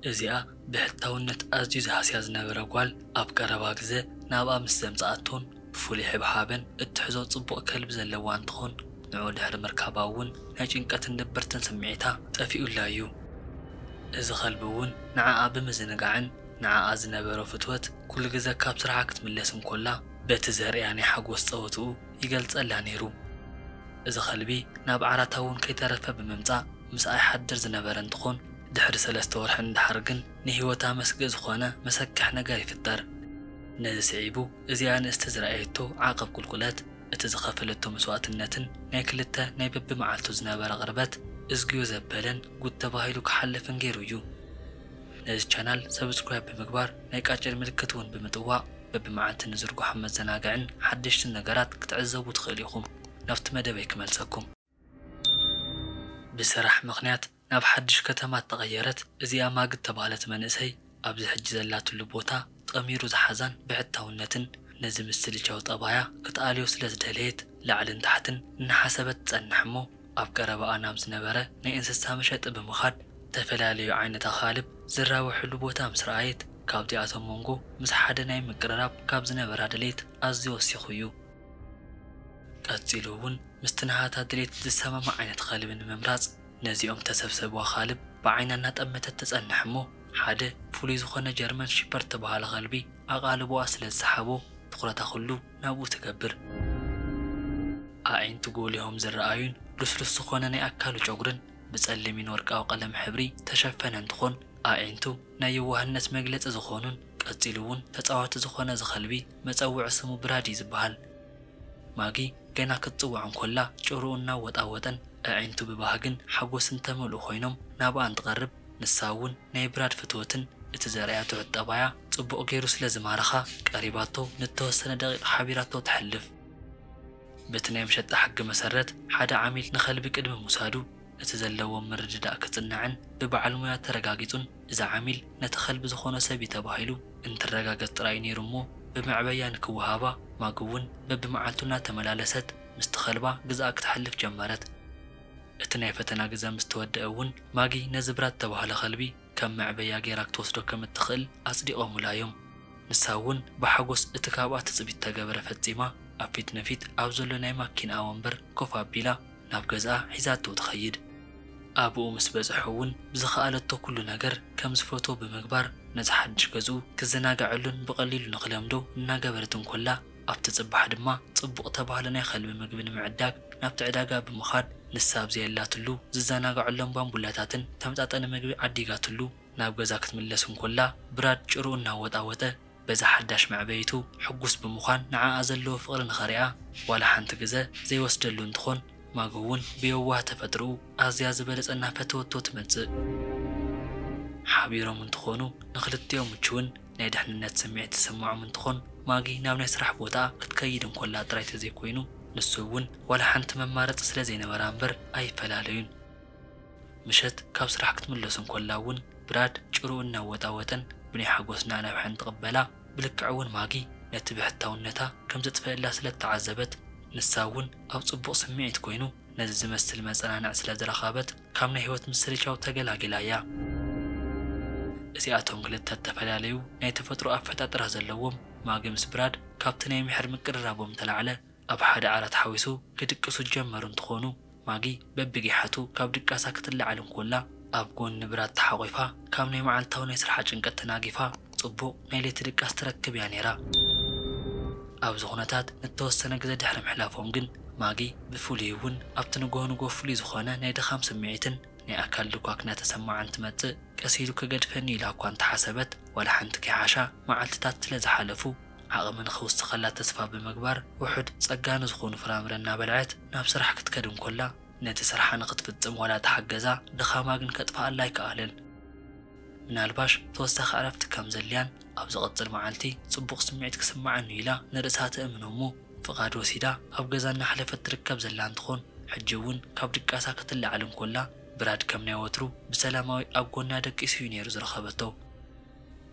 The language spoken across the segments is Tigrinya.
እዚኣ ብሕታውነት ኣዝዩ ዝሃስያ ዝነበረ ጓል ኣብ ቀረባ ግዜ ናብኣ ምስ ዘምፅኣቶን ብፍሉይ ሕብሓብን እትሕዞ ጽቡቕ ከልቢ ዘለዋ እንትኾን ንዑ ድሕሪ ምርካባ እውን ናይ ጭንቀትን ድብርትን ስምዒታ ጠፊኡላ እዩ። እዚ ከልቢ እውን ንዓኣ ብምዝንጋዕን ንዓኣ ዝነበሮ ፍትወት ኩሉ ግዜ ካብ ስርሓ ክትምለስ እንኮላ በቲ ዘርእያ ናይ ሓጎስ ፀወትኡ ይገልጸላ ነይሩ። እዚ ከልቢ ናብ ዓራታ እውን ከይተረፈ ብምምጻእ ምስኣ ይሓድር ዝነበረ እንትኾን ድሕሪ 3 ወርሒ እንድሓር ግን ንህይወታ መስግእ ዝኾነ መሰክሕ ነገር ይፍጠር። ነዚ ስዒቡ እዚኣ ንእስቲ ዝረኣየቶ ዓቐብ ቁልቁለት እቲ ዝኸፈለቶ መስዋእትነትን ናይ ክልተ ናይ በብመዓልቱ ዝነበረ ቅርበት እዝግዮ ዘበለን ጉድ ተባሂሉ ክሓልፍን ገይሩ እዩ። ነዚ ቻናል ሰብስክራይብ ብምግባር ናይ ቃጭል ምልክት እውን ብምጥዋቅ በብመዓልቲ ንዝርግሖ መዘናግዕን ሓደሽትን ነገራት ክትዕዘቡ ትኽእሉ ኢኹም። ናብቲ መደበይ ክመልሰኩም። ብስራሕ ምክንያት ናብ ሓድሽ ከተማ ተቐየረት እዚኣ ማግድ ተባህለት መንእሰይ ኣብዚ ሕጂ ዘላትሉ ቦታ ጠሚሩ ዝሓዛን ብሕታውነትን ነዚ ምስሊ ቻው ጠባያ ክትኣልዮ ስለ ዝደለየት ላዕልን ታሕትን እናሓሰበት ትጸንሕ እሞ ኣብ ቀረባኣ ናብ ዝነበረ ናይ እንስሳ መሸጢ ብምኻድ ተፈላለዩ ዓይነት ኣኻልብ ዝራወሕሉ ቦታ ምስ ረኣየት ካብዚኣቶም መንጎ ምስ ሓደ ናይ ምቅርራብ ካብ ዝነበራ ድሌት ኣዝዩ ወሲኹ እዩ። ቀፂሉ እውን ምስቲ ናሃታ ድሌት ዝሰማማ ዓይነት ኸልቢ ንምምራፅ ነዚኦም ተሰብሰቡ ኣኻልብ ብዓይና እናጠመተት ትጸንሕ እሞ ሓደ ፍሉይ ዝኾነ ጀርመን ሺፐርድ ተባሃለ ኸልቢ ኣቓልቦኣ ስለ ዝሰሓቦ ትኩረታ ኩሉ ናብኡ ትገብር። ኣዒንቱ ጎሊሆም ዝረኣዩን ልስሉስ ዝኾነ ናይ ኣካሉ ጨጉርን ብጸሊምን ወርቃዊ ቀለም ሕብሪ ተሸፈነ እንትኾን ኣዒንቱ ናይ የዋህነት መግለፂ ዝኾኑን ቀፂሉ እውን ተፃዋቲ ዝኾነ ዝኸልቢ መፀውዒ ስሙ ብራድ ዝበሃል። ማጊ ገና ክትፅዋዕ እንኮላ ጭሩኡ እናወጣወጠን ኣዒንቱ ብባህግን ሓጎስን ተመልኡ ኮይኖም ናብኣ እንትቐርብ ንሳ እውን ናይ ብራድ ፍትወትን እቲ ዘርኣያቶ ጠባያ ጽቡቕ ገይሩ ስለ ዝማረኻ ቀሪባቶ ንተወሰነ ደቂቕ ሓቢራቶ ትሕልፍ። በቲ ናይ መሸጣ ሕጊ መሰረት ሓደ ዓሚል ንኸልቢ ቅድሚ ሙሳዱ እቲ ዘለዎም ምርድዳእ ክጽናዕን ብበዓል ሞያ ተረጋጊጹን እዚ ዓሚል ነቲ ኸልቢ ዝኾነ ሰብ ተባሂሉ እንትረጋገጽ ጥራይ ነይሩ እሞ ብምዕበያ ንክወሃባ ማጊ እውን በብመዓልቱ እናተመላለሰት ምስቲ ኸልባ ግዛኣ ክትሕልፍ ጀመረት። እቲ ናይ ፈተና ግዜ ምስ ተወድአ እውን ማጊ ነዚ ብራድ ተባህለ ኸልቢ ከም መዕበያ ጌራ ክትወስዶ ከም እትኽእል ኣጽዲቖሙላ እዮም። ንሳ እውን ብሓጎስ እቲ ካብኣ ትጽቢት ተገበረ ፈጺማ ኣብ ፊት ንፊት ኣብ ዘሎ ናይ ማኪንኣ ወንበር ኮፍ ኣቢላ ናብ ገዝኣ ሒዛቶ ትኸይድ። ኣብኡ ምስ በጽሑ እውን ብዝኸኣለቶ ኩሉ ነገር ከም ዝፈቶ ብምግባር ነዚ ሓድሽ ገዝኡ ክዘናጋዐሉን ብቐሊሉ ንኽለምዶ እናገበረት እንኮላ ኣብቲ ጽባሕ ድማ ጽቡቕ ተባህለ ናይ ኸልቢ ምግቢ ንምዕዳግ ናብቲ ዕዳጋ ብምኻድ ንሳ ኣብዘየላትሉ ዝዘናጋዐሎም ባምቡላታትን ተመጣጠነ ምግቢ ዓዲጋትሉ ናብ ገዛ ክትምለስ እንኮላ ብራድ ጭሩኡ እናወጣወጠ በዛ ሓዳሽ መዕበይቱ ሕጉስ ብምዃን ንዓኣ ዘለዎ ፍቕሪ ንኸሪኣ ዋላ ሓንቲ ግዜ ዘይወስደሉ እንትኾን ማጊ እውን ብየዋህ ተፈጥርኡ ኣዝያ ዝበለጸና ፈተወቶ ትመጽእ። ሓቢሮም እንትኾኑ ንኽልቲኦም ምችውን ናይ ድሕንነት ስምዒት ዝስምዖም እንትኾን ማጊ ናብ ናይ ስራሕ ቦታ ክትከይድ እንኮላ ጥራይ ተዘይኮይኑ ንሱ እውን ዋላ ሓንቲ መማረፂ ስለ ዘይነበራ እምበር ኣይፈላለዩን። ምሸት ካብ ስራሕ ክትምለሱ እንኮላ እውን ብራድ ጭሩኡ እናወጣወጠን ብናይ ሓጎስና ናብሐን ትቕበላ ብልክዕ እውን ማጊ ነቲ ብሕታውነታ ከም ዘጥፍአላ ስለ ተዓዘበት ንሳ እውን ኣብ ጽቡቕ ስምዒት ኮይኑ ነዚ ዝመስል መጸናንዕ ስለ ዝረኻበት ካብ ናይ ህይወት ምስልቻው ተገላጊላ እያ። እዚኣቶም ክልተ ተፈላለዩ ናይ ተፈጥሮ ኣፈጣጥራ ዘለዎም ማጊ ምስ ብራድ ካብቲ ናይ ምሕር ምቅርራቦም ተላዕለ ኣብ ሓደ ዓራት ሓዊሱ ክድቅሱ ጀመሩ እንትኾኑ ማጊ በብጊሓቱ ካብ ድቃሳ ክትላዓል እንኮላ ኣብ ጎኒ ብራድ ተሓቒፋ ካብ ናይ መዓልታዊ ናይ ስራሕ ጭንቀት ተናጊፋ ጽቡቕ ናይ ለይቲ ድቃስ ትረክብ እያ ነይራ። ኣብዚ ኩነታት ንተወሰነ ግዜ ድሕሪ ምሕላፎም ግን ማጊ ብፍሉይ እውን ኣብቲ ንጎ ፍሉይ ዝኾነ ናይ ድኻም ስምዒትን ናይ ኣካል ድጓክና ተሰማዓን ትመጽእ ቀሲሉ ክገድፈኒ ኢላ እኳ እንተሓሰበት ዋላ ሓንቲ ከይሓሻ መዓልትታት ስለ ዝሓለፉ ዓቕሚ ንኽውስኸላ ተስፋ ብምግባር ውሑድ ጸጋኒ ዝኾኑ ፍራምረ እናበልዐት ናብ ስራሕ ክትከድ እንኮላ ነቲ ስርሓ ንኽትፍጽም ዋላ ተሓገዛ ድኻማ ግን ከጥፍኣላ ኣይከኣለን። ምናልባሽ ተወሳኺ ዕረፍቲ ከም ዘልያን ኣብ ዝቕጽል መዓልቲ ጽቡቕ ስምዒት ክስማዓኒ ኢላ ንርእሳ ትእምኖ እሞ ፍቓድ ወሲዳ ኣብ ገዛ እናሕለፈት ትርከብ ዘላ እንትኾን ሕጂ እውን ካብ ድቃሳ ክትላዓል እንኮላ ብራድ ከም ናይ ወትሩ ብሰላማዊ ኣብ ጎና ደቂሱ እዩ ነይሩ ዝረኸበቶ።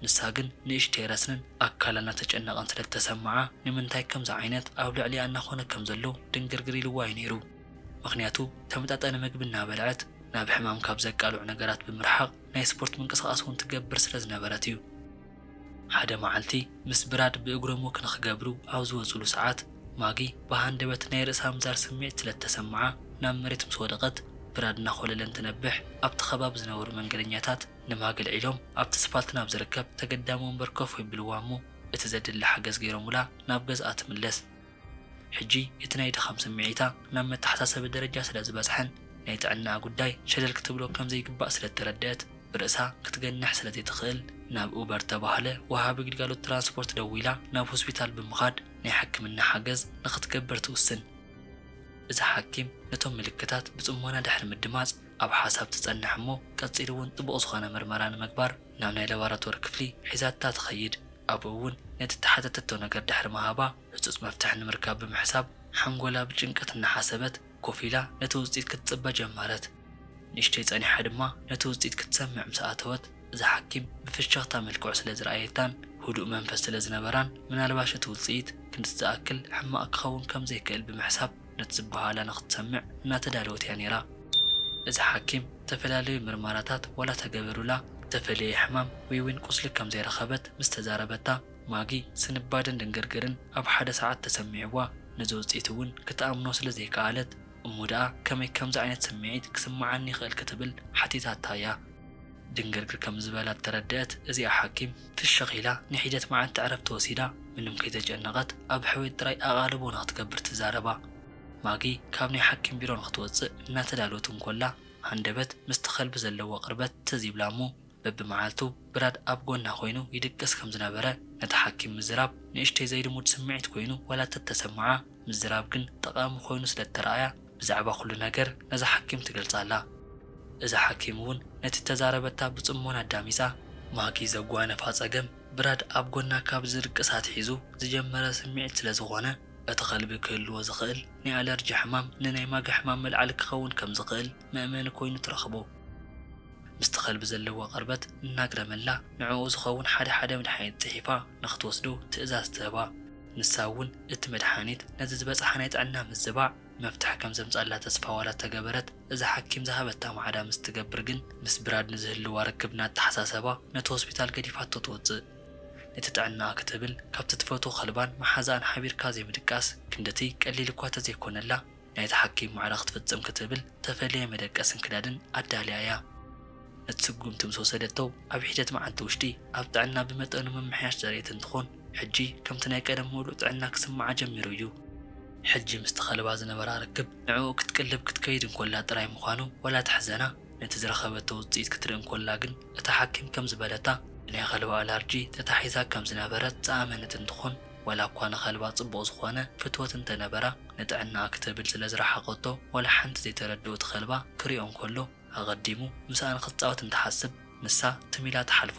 ንሳ ግን ንእሽተይ ረስንን ኣካላና ተጨነቐን ስለ ተሰማዓ ንምንታይ ከምዚ ዓይነት ኣብ ልዕሊኣ እናኾነ ከም ዘሎ ድንግርግር ኢልዋ እዩ ነይሩ። ምክንያቱ ተመጣጠነ ምግቢ እናበልዐት ናብ ሕማም ካብ ዘቃልዑ ነገራት ብምርሓቕ ናይ ስፖርት ምንቅስቓስ እውን ትገብር ስለ ዝነበረት እዩ ሓደ መዓልቲ ምስ ብራድ ብእግሮም ወክ ንኽገብሩ ኣብ ዝወፅሉ ሰዓት ማጊ ብሃንደበት ናይ ርእሳ ምዛር ስምዒት ስለተሰምዓ ናብ መሬት ምስ ወደቐት ብራድ እናኾለለን ትነብሕ ኣብቲ ከባቢ ዝነበሩ መንገደኛታት ንማጊ ልዒሎም ኣብቲ ስፓልት ናብ ዝርከብ ተገዳሚ ወንበር ኮፍ ይብልዋ እሞ እቲ ዘድሊ ሓገዝ ገይሮሙላ ናብ ገዝኣ ትምለስ ሕጂ እቲ ናይ ድኻም ስምዒታ ናብ መተሓሳሰቢ ደረጃ ስለ ዝበፅሐን ናይ ጥዕና ጉዳይ ሸለል ክትብሎ ከም ዘይግባእ ስለተረድአት ብርእሳ ክትገንሕ ስለዘይትኽእል ናብ ኡበር ተባህለ ወሃቢ ግልጋሎት ትራንስፖርት ደው ኢላ ናብ ሆስፒታል ብምኻድ ናይ ሕክምና ሓገዝ ንኽትገብር ትውስን እዚ ሓኪም ነቶም ምልክታት ብጽሞና ድሕሪ ምድማጽ ኣብ ሓሳብ ትጸንሕ እሞ ቀጺሉ እውን ጥቡቕ ዝኾነ ምርመራ ንምግባር ናብ ናይ ላቦራቶሪ ክፍሊ ሒዛታ ትኸይድ ኣብኡ እውን ነቲ ተሓተተቶ ነገር ድሕሪ መሃባ ህጹጽ መፍትሒ ንምርካብ ብምሕሳብ ሓንጎላ ብጭንቀት እናሓሰበት ኮፍ ኢላ ነቲ ውጽኢት ክትጽበ ጀመረት ንእሽተይ ጸኒሓ ድማ ነቲ ውጽኢት ክትሰምዕ ምስኣተወት እዚ ሓኪም ብፍሽኽታ መልክዑ ስለ ዝረኣየታን ህዱእ መንፈስ ስለ ዝነበራን ምናልባሽ እቲ ውጽኢት ክንድቲ ዝኣክል ሕማቕ ክኸውን ከም ዘይክእል ብምሕሳብ ነቲ ዝበሃላ ንኽትሰምዕ እናተዳለወት እያ ነይራ እዚ ሓኪም ዝተፈላለዩ ምርመራታት ዋላ ተገበሩላ ተፈለየ ሕማም ወይ እውን ቁስሊ ከም ዘይረኸበት ምስ ተዛረበታ ማጊ ስንባድን ድንግርግርን ኣብ ሓደ ሰዓት ተሰሚዕዋ ነዚ ውጽኢት እውን ክትኣምኖ ስለ ዘይከኣለት እሞ ደኣ ከመይ ከምዚ ዓይነት ስምዒት ክስምዓኒ ይኽእል ክትብል ሓቲታታ እያ ድንግርግር ከም ዝበላት ተረድአት እዚኣ ሓኪም ፍሽኽ ኢላ ንሒደት መዓልቲ ዕረፍቲ ወሲዳ ምንም ከይተጨነቐት ኣብ ሕወት ጥራይ ኣቓልቦ ንኽትገብር ትዛረባ ማጊ ካብ ናይ ሓኪም ቢሮ ንኽትወፅእ እናተዳለወት እንኮላ ሃንደበት ምስቲ ኸልቢ ዘለዎ ቅርበት ትዝ ይብላ እሞ በብመዓልቱ ብራድ ኣብ ጎና ኮይኑ ይድቅስ ከም ዝነበረ ነቲ ሓኪም ምዝራብ ንእሽተይ ዘይልሙድ ስምዒት ኮይኑ ዋላ ተተሰምዓ ምዝራብ ግን ጠቓሚ ኮይኑ ስለተረኣያ ብዛዕባ ኩሉ ነገር ነዛ ሓኪም ትገልጻላ እዚ ሓኪም እውን ነቲ ተዛረበታ ብጽሞና ኣዳሚፃ ማጊ ዘጓነፋ ጸገም ብራድ ኣብ ጎና ካብ ዝድቅሳት ሒዙ ዝጀመረ ስምዒት ስለ ዝኾነ እቲ ኸልቢ ክህልዎ ዝኽእል ናይ ኣለርጂ ሕማም ንናይ ማጊ ሕማም መልዓሊ ክኸውን ከም ዝኽእል መእመኒ ኮይኑ ትረኽቦ ምስቲ ኸልቢ ዘለዎ ቅርበት እናግረመላ ንዕኡ ዝኸውን ሓደ መድሓኒት ጽሒፋ ንኽትወስዶ ትእዛዝ ትህባ ንሳ እውን እቲ መድሓኒት ነዚ ዝበፅሓ ናይ ጥዕና ምዝባዕ መፍትሒ ከም ዘምጻላ ተስፋ ዋላ ተገበረት እዚ ሓኪም ዝሃበታ ማዕዳ ምስ ትገብር ግን ምስ ብራድ ንዝህልዋ ርክብ እናተሓሳሰባ ነቲ ሆስፒታል ገዲፋቶ ትወፅእ ነቲ ጥዕና ክትብል ካብቲ ትፈትዎ ኸልባን መሓዛን ሓቢርካ ዘይምድቃስ ክንደቲ ቀሊል እኳ ተዘይኮነላ ናይቲ ሓኪም ማዕዳ ክትፍጽም ክትብል ተፈልየ መደቀስን ክዳድን ኣዳልያ እያ ነቲ ስጉምቲ ምስ ወሰደቶ ኣብ ሒደት መዓልቲ ውሽጢ ኣብ ጥዕና ብመጠኑ መምሕያሽ ዘርእየት እንትኾን ሕጂ ከምቲ ናይ ቀደም ምሉእ ጥዕና ክስምዓ ጀሚሩ እዩ ሕጂ ምስቲ ኸልባ ዝነበራ ርክብ ንዕኡ ክትቅልብ ክትከይድ እንኮላ ጥራይ ምዃኑ ወላ ትሕዘና ነቲ ዝረኸበቶ ውጽኢት ክትርኢ እንኮላ ግን እታ ሓኪም ከም ዝበለታ ናይ ኸልባ ኣላርጂ ተታሒዛ ከም ዝነበረት ዝኣመነት እንትኾን ወላ እኳ ንኸልባ ጽቡቕ ዝኾነ ፍትወት እንተነበራ ንጥዕና ክትብል ስለ ዝረሓቐቶ ወላ ሓንቲ ዘይተረድኡ ኸልባ ክሪኦ እንከሎ ኣቐዲሙ ምስኣ ንኽትፃወት እንትሓስብ ንሳ ትሚላ ትሓልፎ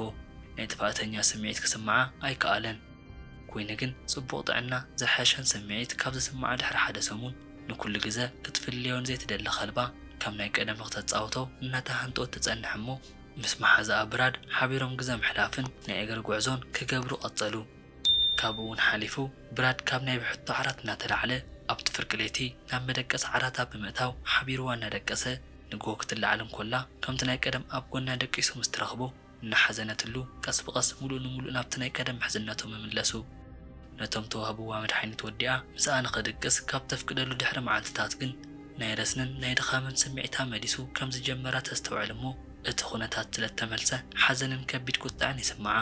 ናይ ጥፋእተኛ ስምዒት ክስምዓ ኣይከኣለን ኮይኑ ግን ጽቡቕ ጥዕና ዘሐሸን ስምዒት ካብ ዝስምዓ ድሕሪ ሓደ ሰሙን ንኩሉ ግዜ ክትፍልዮን ዘይትደሊ ኸልባ ከም ናይ ቀደም ንኽተፃወቶ እናተሃንጦት ትጸንሕ እሞ ምስ መሓዛኣ ብራድ ሓቢሮም ግዜ ምሕላፍን ናይ እግሪ ጉዕዞን ክገብሩ ቐጸሉ ካብኡ እውን ሓሊፉ ብራድ ካብ ናይ ብሕቶ ዓራት እናተላዕለ ኣብቲ ፍርቂ ለይቲ ናብ መደቀስ ዓራታ ብምእታው ሓቢርዋ እናደቀሰ ንጎ ክትላዓል እንኮላ ከምቲ ናይ ቀደም ኣብ ጎና ደቂሱ ምስ ትረኽቦ እናሓዘነትሉ ቀስ ብቐስ ሙሉእ ንሙሉእ ናብቲ ናይ ቀደም ምሕዝነቶም ይምለሱ ነቶም ተዋህብዋ መድሓኒት ወዲኣ ምስኣ ንኽድቅስ ካብ ተፍቅደሉ ድሕሪ መዓልትታት ግን ናይ ረስንን ናይ ድኻምን ስምዒታ መሊሱ ከም ዝጀመራ ተስተውዕል እሞ እቲ ኩነታት ስለተመልሰ ሓዘንን ከቢድ ቁጣዕን ይስምዓ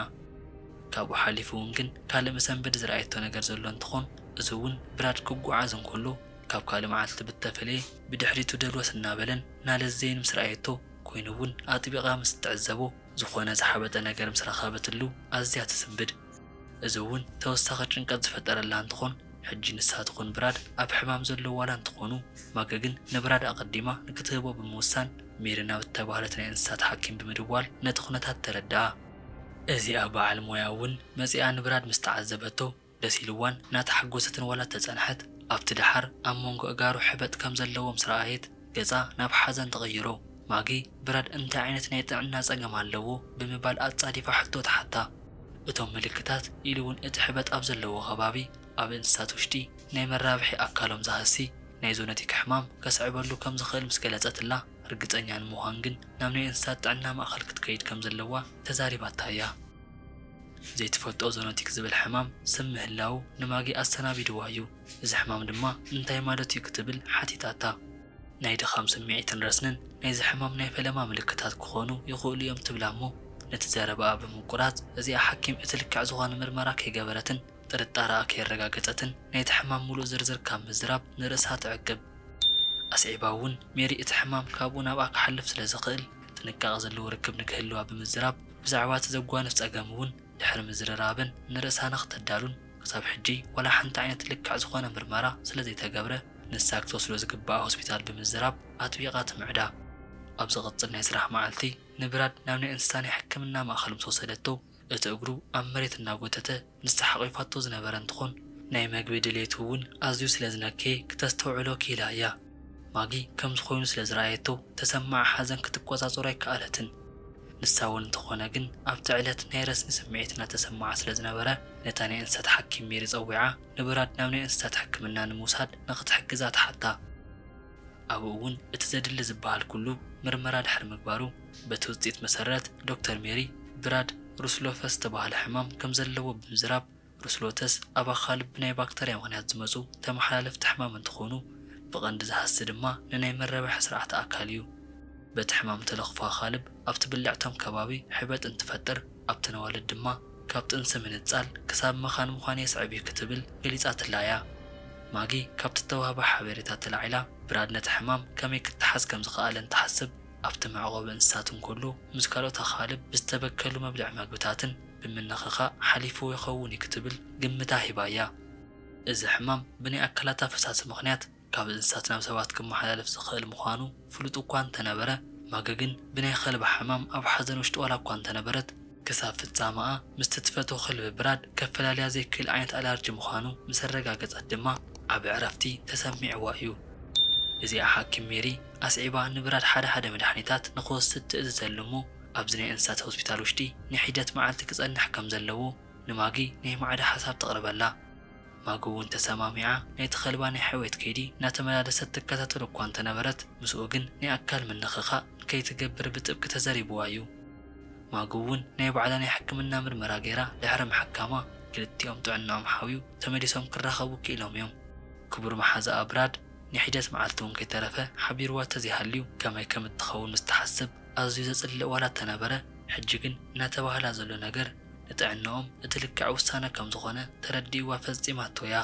ካብኡ ሓሊፉ እውን ግን ካልእ መሰንበዲ ዝረኣየቶ ነገር ዘሎ እንትኾን እዚ እውን ብራድ ክጓዓዝ እንከሎ ካብ ካልእ መዓልቲ ብተፈለየ ብድሕሪቱ ደልወስ እናበለን ናለዘይን ምስ ረኣየቶ ኮይኑ እውን ኣጥቢቓ ምስ ትዕዘቦ ዝኾነ ዝሓበጠ ነገር ምስ ረኸበትሉ ኣዝያ ትስንብድ እዚ እውን ተወሳኺ ጭንቀት ዝፈጠረላ እንትኾን ሕጂ ንሳትኹን ብራድ ኣብ ሕማም ዘለዎ ዋላ እንትኾኑ ማገ ግን ንብራድ ኣቐዲማ ንክትህቦ ብምውሳን ሜሪና ብተባህለት ናይ እንስሳት ሓኪም ብምድዋል ነቲ ኩነታት ተረድኣ እዚኣ በዓል ሞያ እውን መፂኣ ንብራድ ምስ ተዓዘበቶ ደስ ኢልዋን ናተሓጎሰትን ዋላ ተጸንሐት ኣብቲ ድሓር ኣብ መንጎ እጋሩ ሕበጥ ከም ዘለዎ ምስ ረኣየት ገጻ ናብ ሓዘን ተቐይሮ ማጊ ብራድ እንታይ ዓይነት ናይ ጥዕና ጸገም ኣለዎ ብምባል ኣጻዲፋ ሕቶ ተሓታ እቶም ምልክታት ኢሉ እውን እቲ ሕበጥ ኣብ ዘለዎ ኸባቢ ኣብ እንስሳት ውሽጢ ናይ መራብሒ ኣካሎም ዝሃሲ ናይ ዞነቲክ ሕማም ከስዕበሉ ከም ዝኽእል ምስ ገለጸትላ እርግጠኛ ንምዃን ግን ናብ ናይ እንስሳት ጥዕና ማእኸል ክትከይድ ከም ዘለዋ ተዛሪባታ እያ ዘይትፈልጦ ዞኖቲክ ዝብል ሕማም ስም ምህላው ንማጊ ኣስተናቢድዋ እዩ እዚ ሕማም ድማ እንታይ ማለት እዩ ክትብል ሓቲታታ ናይ ድኻም ስምዒትን ረስንን ናይዚ ሕማም ናይ ፈለማ ምልክታት ክኾኑ ይኽእሉ እዮም ትብላ እሞ ነቲ ዘረባኣ ብምቁራጽ እዚኣ ሓኪም እቲ ልክዕ ዝኾነ ምርመራ ከይገበረትን ጥርጣረኣ ከይረጋገፀትን ናይቲ ሕማም ሙሉእ ዝርዝር ካብ ምዝራብ ንርእሳ ትዕቅብ ኣስዒባ እውን ሜሪ እቲ ሕማም ካብኡ ናብኣ ክሓልፍ ስለ ዝኽእል ጥንቃቐ ዘለዎ ርክብ ንክህልዋ ብምዝራብ ብዛዕባ እቲ ዘጓንፍ ፀገም እውን ድሕሪ ምዝርራብን ንርእሳ ንኽተዳሉን ክሳብ ሕጂ ወላ ሓንቲ ዓይነት ልክዕ ዝኾነ ምርመራ ስለ ዘይተገብረ ንሳ ክትወስዶ ዝግባኣ ሆስፒታል ብምዝራብ ኣጥቢቓ ትምዕዳ ኣብ ዝቕፅል ናይ ስራሕ መዓልቲ ንብራድ ናብ ናይ እንስሳ ናይ ሕክምና ማእኸል ምስ ወሰደቶ እቲ እግሩ ኣብ መሬት እናጎተተ ንሳ ሓቒፋቶ ዝነበረ እንትኾን ናይ መግቢ ድሌቱ እውን ኣዝዩ ስለ ዝነከየ ክተስተውዕሎ ኪኢላ እያ ማጊ ከም ዝኾይኑ ስለ ዝረኣየቶ ተሰማዕ ሓዘን ክትቆፃፀሮ ኣይከኣለትን ንሳ እውን እንተኾነ ግን ኣብቲ ዕለት ናይ ረስኒ ስምዒት እናተሰማዓ ስለ ዝነበረ ነታ ናይ እንስሳት ሓኪም ሜሪ ፀዊዓ ንብራድ ናብ ናይ እንስሳት ሕክምና ንምውሳድ ንኽትሕግዛ ተሓታ ኣብኡ እውን እቲ ዘድሊ ዝበሃል ኩሉ ምርመራ ድሕሪ ምግባሩ በቲ ውፅኢት መሰረት ዶክተር ሜሪ ብራድ ሩስሎፈስ ተባህለ ሕማም ከም ዘለዎ ብምዝራብ ሩስሎተስ ኣብ ኣኻልብ ብናይ ባክተርያ ምኽንያት ዝመፁ ተመሓላለፍቲ ሕማም እንትኾኑ ብቐንዲ ዝሃሲ ድማ ንናይ መረብሒ ስርዓተ ኣካል እዩ በቲ ሕማም ተለኽፎ ኣኻልብ ኣብቲ ብልዕቶም ከባቢ ሕበጥ እንትፈጥር ኣብቲ ነዋልድ ድማ ካብ ጥንሲ ምንፃል ክሳብ መኻን ምዃን የስዕብ እዩ ክትብል ገሊፃትላ እያ ማጊ ካብቲ ተዋህባ ሓበሬታ ተላዒላ ብራድ ነቲ ሕማም ከመይ ክትሓዝ ከም ዝኸኣለን ትሓስብ ኣብቲ መዕቆቢ እንስሳትን ኩሉ ምስ ካልኦት ኣኻልብ ብዝተበከሉ መብልዒ ምግብታትን ብምንኽኻ ሓሊፍዎ ይኸውን ክትብል ግምታ ሂባ እያ እዚ ሕማም ብናይ ኣካላታ ፈሳሲ ምኽንያት ካብ እንስሳት ናብ ሰባት ክመሓላለፍ ዝኽእል ምዃኑ ፍሉጥ እኳ እንተነበረ ማጊ ግን ብናይ ኸልቢ ሕማም ኣብ ሓዘን ውሽጢ ዋላ እኳ እንተነበረት ክሳብ ፍጻመኣ ምስቲ ትፈትዎ ኸልቢ ብራድ ከፈላለያ ዘይክእል ዓይነት ኣላርጂ ምዃኑ ምስ ኣረጋገፀት ድማ ዓብ ዕረፍቲ ተሰሚዕዋ እዩ እዚኣ ሓኪም ሜሪ ኣስዒባ ንብራድ ሓደ መድሓኒታት ንኽወስድ ትእዝዘሉ እሞ ኣብዚ ናይ እንስሳት ሆስፒታል ውሽጢ ንሒደት መዓልቲ ክጸንሕ ከም ዘለዎ ንማጊ ናይ ማዕደ ሓሳብ ተቕርበላ ማጊ እውን ተሰማሚዓ ናይቲ ኸልባ ናይ ሕወት ከይዲ እናተመላለሰት ትከታተሎ እኳ እንተነበረት ምስኡ ግን ናይ ኣካል ምንኽኻ ከይትገብር ብጥብቂ ተዘሪብዋ እዩ ማጊ እውን ናይ ባዕላ ናይ ሕክምና ምርመራ ገይራ ድሕሪ ምሕካማ ክልቲኦም ጥዕናኦም ሓብዩ ተመሊሶም ክራኸቡ ክኢሎም እዮም ክቡር መሓዛኣ ብራድ ንሒደት መዓልቲ እውን ከይተረፈ ሓቢርዋ ተዘይሃልዩ ከመይ ከም እትኸውን ምስ ተሓስብ ኣዝዩ ዘጽልእ ዋላ ተነበረ ሕጂ ግን እናተባህላ ዘሎ ነገር ንጥዕናኦም እቲ ልክዕ ውሳነ ከም ዝኾነ ተረዲእዋ ፈጺማቶ እያ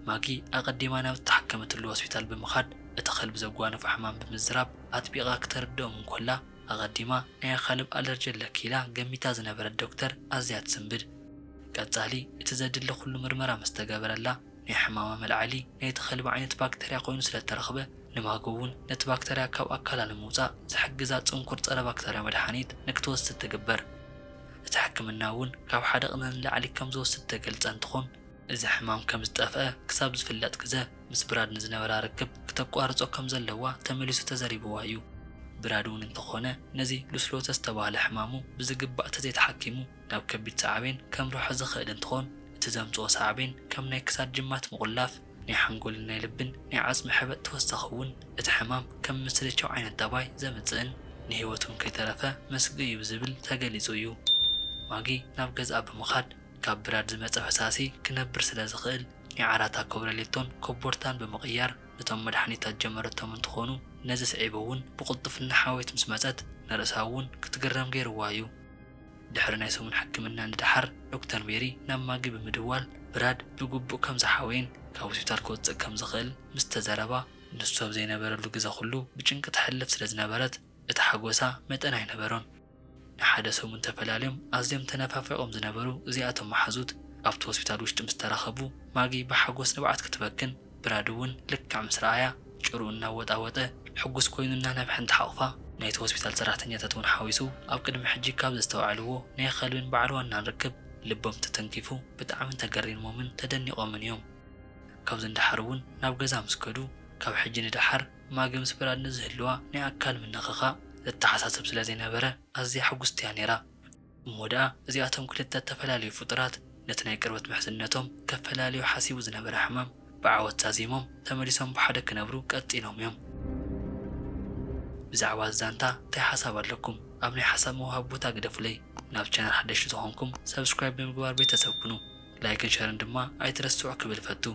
ማጊ ኣቐዲማ ናብ እተሓከመትሉ ሆስፒታል ብምኻድ እቲ ኸልቢ ዘጓነፎ ሕማም ብምዝራብ ኣጥቢቓ ክተረድኦም እንኮላ ኣቐዲማ ናይ ኣኻልብ ኣለርጂ ኣለኪ ኢላ ገሚታ ዝነበረት ዶክተር ኣዝያ ትስንብድ ቀጻሊ እቲ ዘድሊ ኩሉ ምርመራ ምስ ተገበረላ ናይ ሕማማ መልዓሊ ናይቲ ኸልቢ ዓይነት ባክተርያ ኮይኑ ስለ ተረኽበ ንማጊ እውን ነቲ ባክተርያ ካብ ኣካላ ንምውፃእ ዝሕግዛ ጽንኩር ፀረ ባክተርያ መድሓኒት ንክትወስድ ትግበር እቲ ሕክምና እውን ካብ ሓደ ቅመም ንላዕሊ ከም ዝወስድ ተገልጸ እንትኾን እዚ ሕማም ከም ዝጠፍአ ክሳብ ዝፍለጥ ግዜ ምስ ብራድ ንዝነበራ ርክብ ክተቋርጾ ከም ዘለዋ ተመሊሱ ተዘሪብዋ እዩ ብራድ እውን እንተኾነ ነዚ ሉስሎተስ ተባህለ ሕማሙ ብዝግባእ ተዘይተሓኪሙ ናብ ከቢድ ሳዕቤን ከም ርሖ ዝኽእል እንትኾን እቲ ዘምፅኦ ሳዕቤን ከም ናይ ክሳድ ጅማት ምቑላፍ ናይ ሓንጎልን ናይ ልብን ናይ ዓጽሚ ሕበጥ ተወሳኺ እውን እቲ ሕማም ከም ምስልቻው ዓይነት ጠባይ ዘምፅእን ንህይወቱን ከይተረፈ መስጊ እዩ ዝብል ተገሊጹ እዩ ማጊ ናብ ገዝኣ ብምኻድ ካብ ብራድ ዝመፀ ፈሳሲ ክነብር ስለ ዝኽእል ናይ ዓራታ ኮብረሌቶን ኮቦርታን ብምቕያር ነቶም መድሓኒታት ጀመረቶም እንትኾኑ ነዚ ስዒቡ እውን ብቕልጡፍና ሓወት ምስ መፀት ንርእሳ እውን ክትግረም ገይርዋ እዩ ድሕሪ ናይ ሰሙን ሕክምና ንድሓር ዶክተር ሜሪ ናብ ማጊ ብምድዋል ብራድ ብግቡእ ከም ዝሓወየን ካብ ሆስፒታል ክወፅእ ከም ዝኽእል ምስ ተዘረባ ንሱ ኣብ ዘይነበረሉ ግዜ ኩሉ ብጭንቂ ትሕልፍ ስለ ዝነበረት እቲ ሓጎሳ መጠን ኣይነበሮን ንሓደ ሰሙን ተፈላለዮም ኣዝዮም ተነፋፊቖም ዝነበሩ እዚኣቶም መሓዙት ኣብቲ ሆስፒታል ውሽጢ ምስ ተራኸቡ ማጊ ብሓጎስ ንባዓት ክትበክን ብራድ እውን ልክዕ ምስ ረኣያ ጭሩኡ እናወጣወጠ ሕጉስ ኮይኑ እናነብሐን ተሓቑፋ ናይቲ ሆስፒታል ሰራሕተኛታት እውን ሓዊሱ ኣብ ቅድሚ ሕጂ ካብ ዝተዋዕልዎ ናይ ኸልብን በዓል ዋና ንርክብ ልቦም ተተንኪፉ ብጣዕሚ ተገሪሞምን ተደኒቖምን እዮም ካብዚ እንድሓር እውን ናብ ገዛ ምስ ከዱ ካብ ሕጂ ንድሓር ማጊ ምስ ብራድ ንዝህልዋ ናይ ኣካል ምንኽኻ ዘተሓሳስብ ስለ ዘይነበረ ኣዝያ ሕጉስቲ እያ ነይራ እሞ ደኣ እዚኣቶም ክልተ ተፈላለዩ ፍጡራት ነቲ ናይ ቅርበት ምሕዝነቶም ከፈላለዩ ሓሲቡ ዝነበረ ሕማም ብዓወት ዛዚሞም ተመሊሶም ብሓደ ክነብሩ ቀጢሎም እዮም ብዛዕባ ዛንታ እንታይ ሓሳብ ኣለኩም ኣብ ናይ ሓሳብ መውሃብ ቦታ ግደፍለይ ናብ ቻናል ሓደሽ ዝኾንኩም ሰብስክራይብ ብምግባር ቤተሰብ ኩኑ ላይክን ሸርን ድማ ኣይትረስዑ ክብል ፈቱ